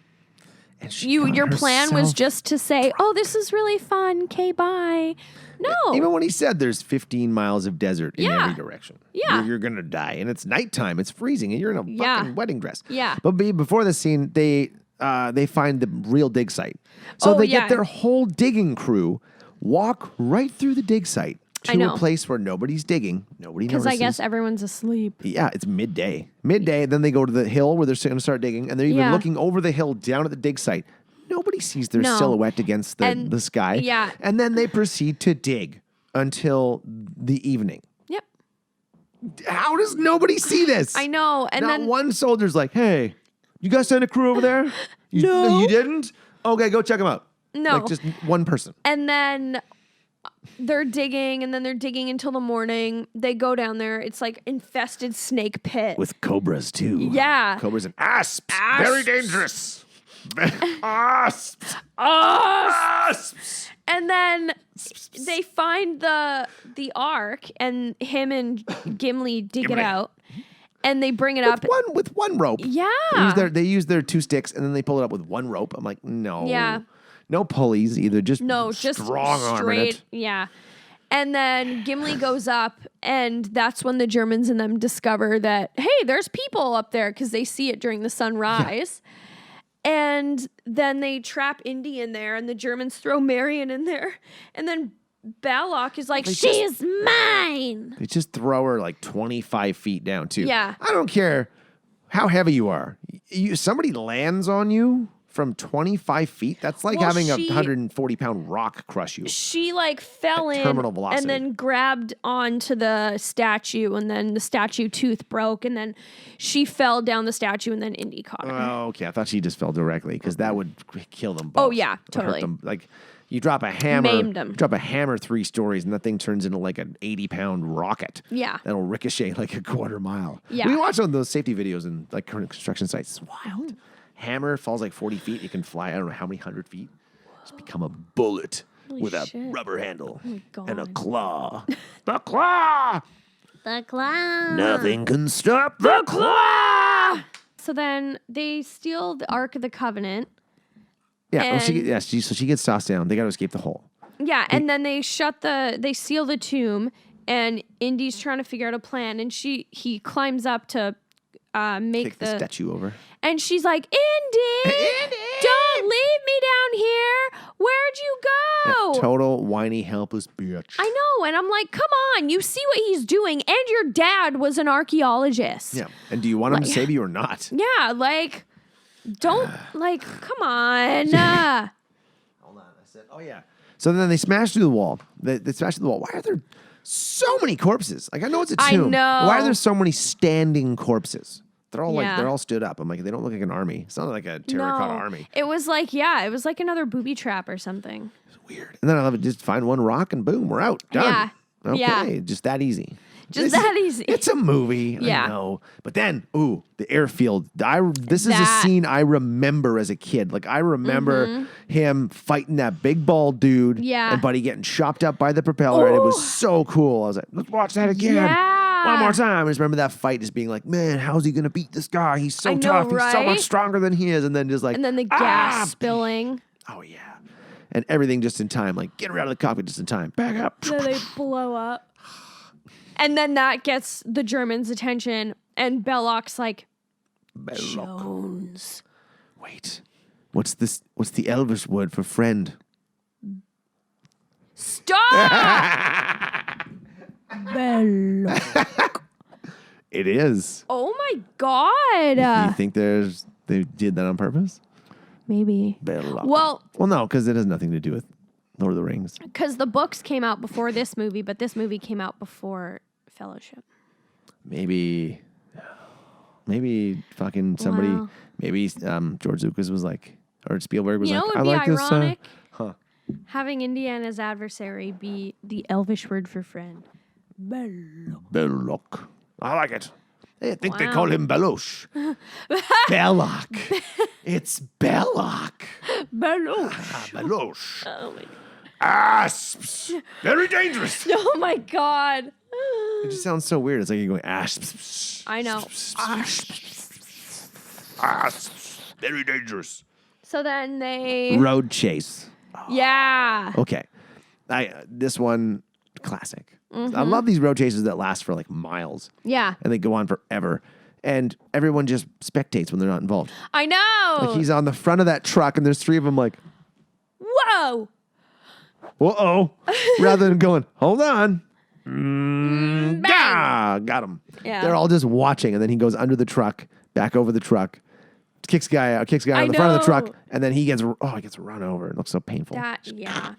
your plan was just to say, oh, this is really fun. Okay, bye. No. Even when he said there's 15 miles of desert in every direction. Yeah. You're going to die. And it's nighttime. It's freezing. And you're in a fucking wedding dress. Yeah. But before the scene, they find the real dig site. So they get their whole digging crew, walk right through the dig site to a place where nobody's digging. Nobody notices. Because I guess everyone's asleep. Yeah, it's midday. Then they go to the hill where they're going to start digging. And they're even looking over the hill down at the dig site. Nobody sees their silhouette against the sky. Yeah. And then they proceed to dig until the evening. Yep. How does nobody see this? I know. And Not then one soldier's like, hey, you guys send a crew over there? No. You didn't? Okay, go check them out. No. Just one person. And then they're digging, and then they're digging until the morning. They go down there. It's infested snake pit. With cobras, too. Yeah. Cobras and asps. Very dangerous. Asps. Asps. And then they find the ark, and him and Gimli dig it out, and they bring it up with one rope. Yeah. They use their two sticks, and then they pull it up with one rope. I'm like, no. Yeah. No pulleys either. Just strong arming it. Yeah. And then Gimli goes up, and that's when the Germans and them discover that, hey, there's people up there, because they see it during the sunrise. Yeah. And then they trap Indy in there, and the Germans throw Marion in there. And then Balok is like, she is mine. They just throw her 25 feet down, too. Yeah. I don't care how heavy you are. Somebody lands on you from 25 feet. That's like having a 140-pound rock crush you. She fell in terminal velocity. And then grabbed onto the statue, and then the statue tooth broke, and then she fell down the statue, and then Indy caught her. Oh, okay. I thought she just fell directly, because that would kill them both. Oh, yeah, totally. Hurt them. You drop a hammer, maimed them. Drop a hammer 3 stories, and that thing turns into an 80-pound rocket. Yeah. That'll ricochet a quarter mile. Yeah. We watch on those safety videos in current construction sites. It's wild. Hammer falls 40 feet. You can fly, I don't know how many 100 feet. Just become a bullet with a rubber handle and a claw. The claw! The claw. Nothing can stop the claw. So then they steal the Ark of the Covenant. Yeah, And- so she gets tossed down. They got to escape the hole. Yeah, and then they seal the tomb, and Indy's trying to figure out a plan, and he climbs up to make Kick the statue over. and she's like, Indy, don't leave me down here. Where'd you go? Yeah, total whiny, helpless bitch. I know, and I'm like, come on, you see what he's doing, and your dad was an archaeologist. Yeah, and do you want him to save you or not? Yeah, like, don't, like, come on. Hold on, I said, oh yeah. So then they smash through the wall. They smash through the wall. Why are there so many corpses? Like, I know it's a I tomb. know. Why are there so many standing corpses? They're all Yeah. they're all stood up. I'm like, they don't look like an army. It's not like a terracotta army. It was like, it was like another booby trap or something. It's weird. And then I love it. Just find one rock and boom, we're out. Done. Yeah. Okay. Yeah. Just that easy. That easy. It's a movie. Yeah. I know. But then, the airfield. This is a scene I remember as a kid. Like, I remember him fighting that big bald dude. Yeah. And Buddy getting chopped up by the propeller. And it was so cool. I was like, let's watch that again. Yeah. One more time. I just remember that fight just being like, man, how's he going to beat this guy? He's so I know, tough. He's so much right? stronger than he is. And then just like, And then the gas spilling. Oh, yeah. And everything just in time. Like, get her out of the cockpit just in time. Back up. Then they blow up. And then that gets the Germans' attention, and Belloc's like, Jones. Wait. What's this? What's the Elvish word for friend? Stop! Belloc. It is. Oh my God. You think they did that on purpose? Maybe. Belloc. Well, No, because it has nothing to do with Lord of the Rings. because the books came out before this movie, but this movie came out before Fellowship. Maybe fucking somebody. Wow. Maybe George Lucas was like, or Spielberg was You know like, what would I be like this. ironic? Having Indiana's adversary be the Elvish word for friend. Belloc. Belloc. I like it. I think they Wow. call him Beloche. Belloc. It's Belloc. Belloc. Beloche. Oh my God. Asps. Very dangerous. Oh my God. It just sounds so weird. It's like you're going asps. I know. Asps. Very dangerous. So then they. Road chase. Yeah. Okay. This one, classic. I love these road chases that last for like miles. Yeah. And they go on forever. And everyone just spectates when they're not involved. I know. Like he's on the front of that truck and there's three of them like, Whoa. uh-oh. Rather than going, hold on. Got him. Yeah. They're all just watching. And then he goes under the truck, back over the truck, kicks guy out on the front of the truck. And then he gets run over. It looks so painful. Yeah.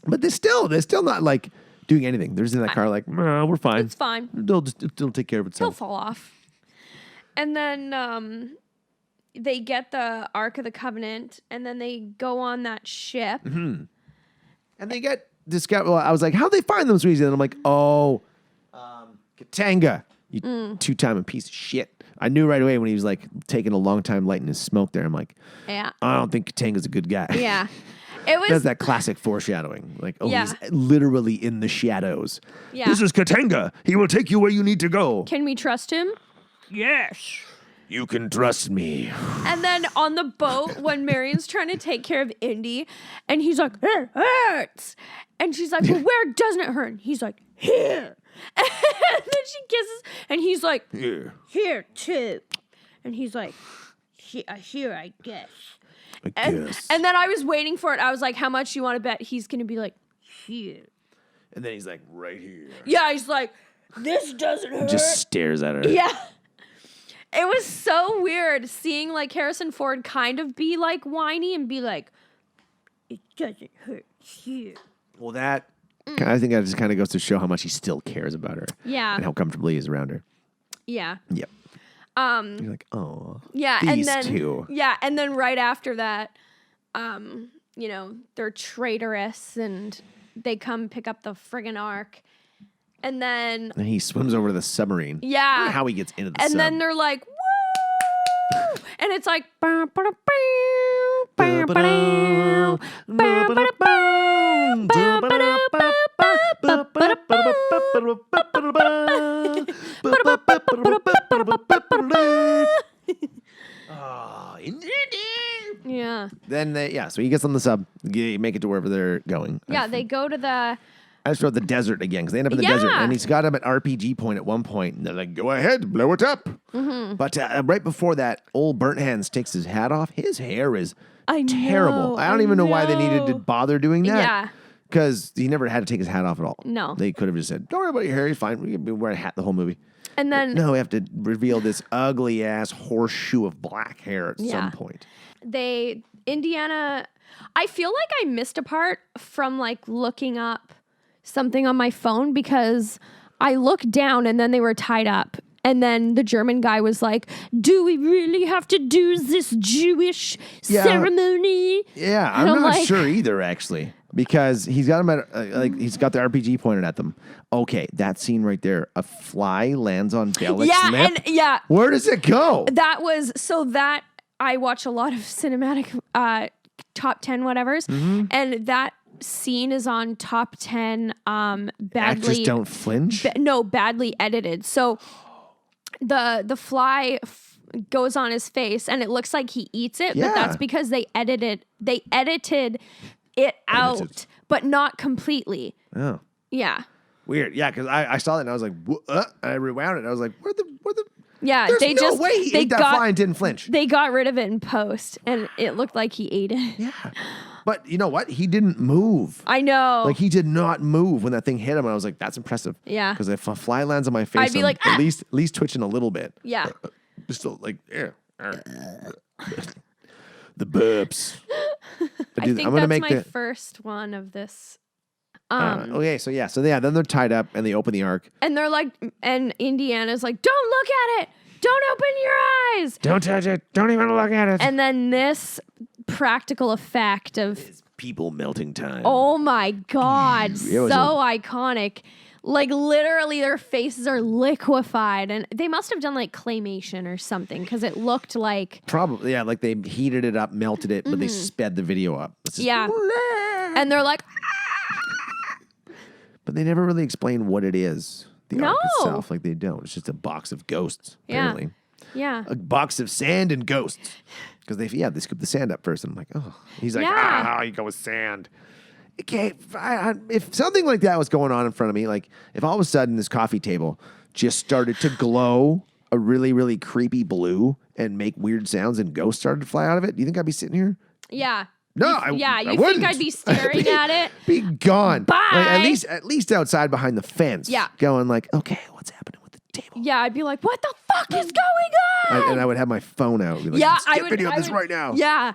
But they're still not like doing anything. They're just in that car like, no, we're fine. It's fine. It'll take care of He'll itself. fall off. And then they get the Ark of the Covenant, and then they go on that ship. And they get this guy. Well, I was like, how'd they find them so easy? And I'm like, Katanga, you two-time piece of shit. I knew right away when he was like taking a long time lighting his smoke there. I'm like, Yeah. I don't think Katanga's a good guy. Yeah. It was. That's that classic foreshadowing. Like, Yeah. he's literally in the shadows. Yeah. This is Katanga. He will take you where you need to go. Can we trust him? Yes. You can trust me. And then on the boat, when Marion's trying to take care of Indy, and he's like, it hurts. And she's like, well, where doesn't it hurt? And he's like, here. And then she kisses, and he's like, here too. And he's like, here, I guess. I guess. And then I was waiting for it. I was like, how much do you want to bet he's going to be like, here? And then he's like, right here. Yeah, he's like, this doesn't hurt. Just stares at her. Yeah. It was so weird seeing like Harrison Ford kind of be like whiny and be like, it doesn't hurt here. Well, I think that just kind of goes to show how much he still cares about her. Yeah. And how comfortable he is around her. Yeah. Yep. You're like, oh. Yeah. These and then two. Yeah, and then right after that, they're traitorous and they come pick up the friggin' Ark. And then And he swims over to the submarine. yeah. I don't know how he gets into the And sub. then they're like, woo! And it's like So he gets on the sub, make it to wherever they're going. Yeah, they go to the... I just wrote the desert again because they end up in the desert, and he's got him at RPG point at one point, and they're like, "Go ahead, blow it up." Mm-hmm. But right before that, old Burnt Hands takes his hat off. His hair is terrible. I don't even know why they needed to bother doing that. Yeah. Because he never had to take his hat off at all. No. They could have just said, "Don't worry about your hair, you're fine. We can wear a hat the whole movie." And then... No, we have to reveal this ugly-ass horseshoe of black hair at some point. Indiana... I feel like I missed a part from, like, looking up something on my phone because I looked down and then they were tied up. And then the German guy was like, "Do we really have to do this Jewish ceremony?" Yeah, I'm not sure either, actually. Because he's got him at, he's got the RPG pointed at them. Okay, that scene right there. A fly lands on Bellick's lip. Where does it go? I watch a lot of cinematic top 10 whatevers. Mm-hmm. And that scene is on top 10 badly... Actors don't flinch? Badly edited. So the fly goes on his face and it looks like he eats it, but that's because they edited it out, but not completely. Oh. Yeah. Weird. Yeah, because I saw that and I was like, and I rewound it and I was like, where the yeah, there's no way he ate that fly and didn't flinch. They got rid of it in post and it looked like he ate it. Yeah. But you know what? He didn't move. I know. Like, he did not move when that thing hit him. And I was like, that's impressive. Yeah. Because if a fly lands on my face, I'd be like, at least twitching a little bit. Yeah. Just like, the burps. I think I'm that's my first one of this. Okay, so then they're tied up and they open the ark. And they're like, and Indiana's like, "Don't look at it. Don't open your eyes. Don't touch it. Don't even look at it." And then this practical effect of people melting time. Oh my God. So iconic. Like, literally their faces are liquefied, and they must have done like claymation or something because it looked like probably like they heated it up, melted it, but they sped the video up. And they're like, but they never really explain what it is. The ark itself, like they don't. It's just a box of ghosts. Apparently, a box of sand and ghosts. Because they scoop the sand up first, and I'm like, oh, he's like, you go with sand. Okay, if something like that was going on in front of me, like if all of a sudden this coffee table just started to glow a really, really creepy blue and make weird sounds and ghosts started to fly out of it, do you think I'd be sitting here? Yeah. No, I think I'd be staring at it? Be gone. Bye. Like, at least outside behind the fence. Yeah. Going like, okay, what's happening with the table? Yeah, I'd be like, what the fuck is going on? And I would have my phone out. Be like, I would video this right now. Yeah.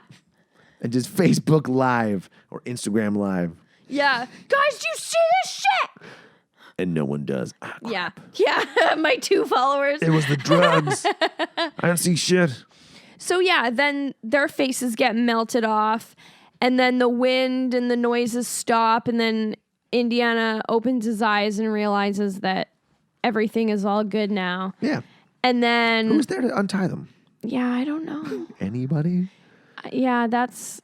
And just Facebook Live or Instagram Live. Yeah. Guys, do you see this shit? And no one does. Yeah. My 2 followers. It was the drugs. I don't see shit. So then their faces get melted off, and then the wind and the noises stop, and then Indiana opens his eyes and realizes that everything is all good now. Yeah. And then who's there to untie them? Yeah, I don't know. Anybody? Yeah, that's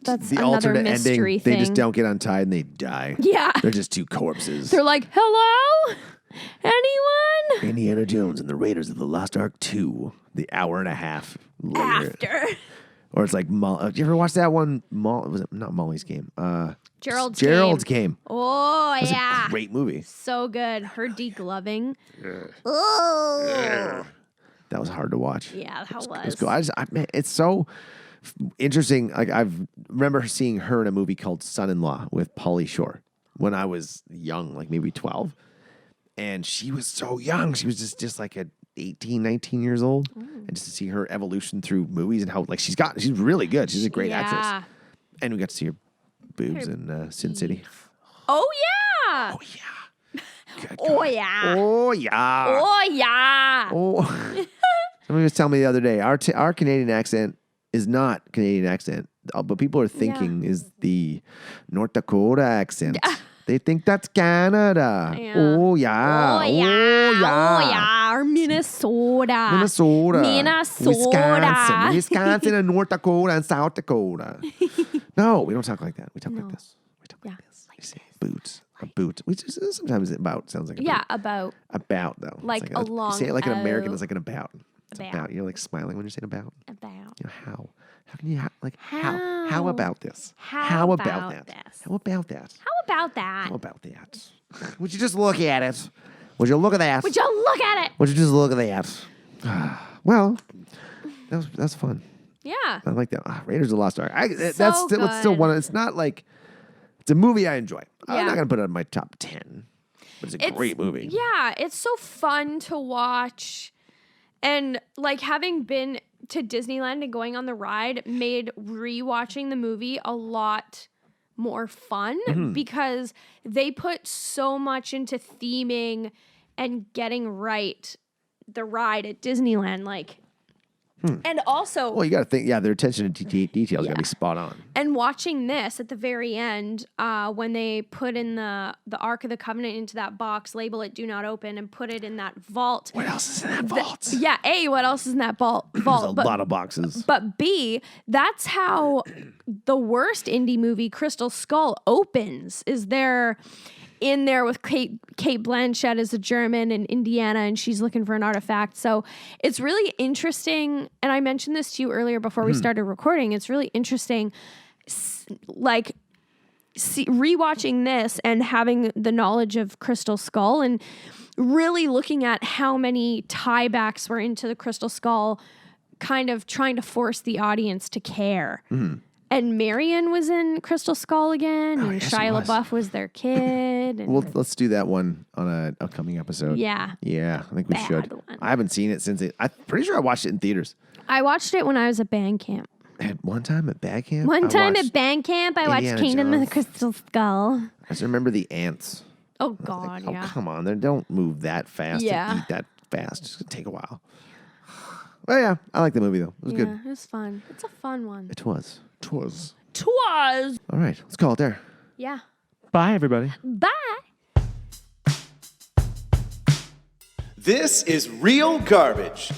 the another alternate mystery ending. thing. They just don't get untied and they die. Yeah. They're just 2 corpses. They're like, hello? Anyone? Indiana Jones and the Raiders of the Lost Ark 2, the hour and a half later. After. Or it's like, did you ever watch that one? Was it not Molly's Game? Gerald's Game. Oh, That's a great movie. So good. Her degloving. Oh. That was hard to watch. Yeah, that was. It's cool. It's so interesting. Like, I remember seeing her in a movie called Son-in-Law with Pauly Shore when I was young, like maybe 12. And she was so young. She was just like 18, 19 years old. And just to see her evolution through movies and how, like, she's really good. She's a great actress. And we got to see her boobs in Sin City. Oh, yeah. Oh, yeah. Oh, yeah. Oh, yeah. Oh, yeah. Oh. Somebody was telling me the other day, our Canadian accent is not Canadian accent, but people are thinking is the North Dakota accent. They think that's Canada. Yeah. Oh, yeah. Oh, yeah. Oh, yeah. Oh, yeah. Or Minnesota. Wisconsin and North Dakota and South Dakota. No, we don't talk like that. We talk like this. We talk like this. Like this. Boots. A boot. Which is sometimes about sounds like a boot. About. About, though. Like a long You say it like an American, it's like an about. It's about. about. You're like smiling when you're saying about. About. You know, How can you like how How? about this? How about about that? this? How about that? How about that? How about that? Would you just look at it? Would you look at that? Would you look at it? Would you just look at that? Well, that's fun. Yeah. I like that. Raiders of the Lost Ark. That's So still, it's still good. one. It's not like it's a movie I enjoy. I'm Yeah. not gonna put it on my top 10, but it's a great movie. Yeah, it's so fun to watch. And like having been to Disneyland and going on the ride made rewatching the movie a lot more fun because they put so much into theming and getting right the ride at Disneyland. Like, and also, Well, you got to think. Yeah, their attention to detail is got to be spot on. and watching this at the very end, when they put in the Ark of the Covenant into that box, label it "Do Not Open," and put it in that vault. What else is in that vault? Yeah, A, what else is in that vault? There's a lot of boxes. But B, that's how the worst indie movie, Crystal Skull, opens. Is there in there with Kate Blanchett as a German in Indiana, and she's looking for an artifact. So it's really interesting. And I mentioned this to you earlier before we started recording. It's really interesting, rewatching this and having the knowledge of Crystal Skull and really looking at how many tiebacks were into the Crystal Skull, kind of trying to force the audience to care. And Marion was in Crystal Skull again, and yes, she Shia was. LaBeouf was their kid. And Well, let's do that one on an upcoming episode. yeah. Yeah, I think we Bad should. one. I haven't seen it since I'm pretty sure I watched it in theaters. I watched it when I was at band camp. At one time at band camp. One I time watched- at band camp, I watched Indiana Kingdom of the Jones. Crystal Skull. I just remember the ants. Oh, I was God, like, oh, yeah. come on. They don't move that fast Yeah. and eat that fast. It's going to take a while. Well, yeah, I like the movie, though. It was Yeah, good. it was fun. It's a fun one. It was. Twas. Twas. All right, let's call it there. Yeah. Bye, everybody. Bye. This is Real Garbage.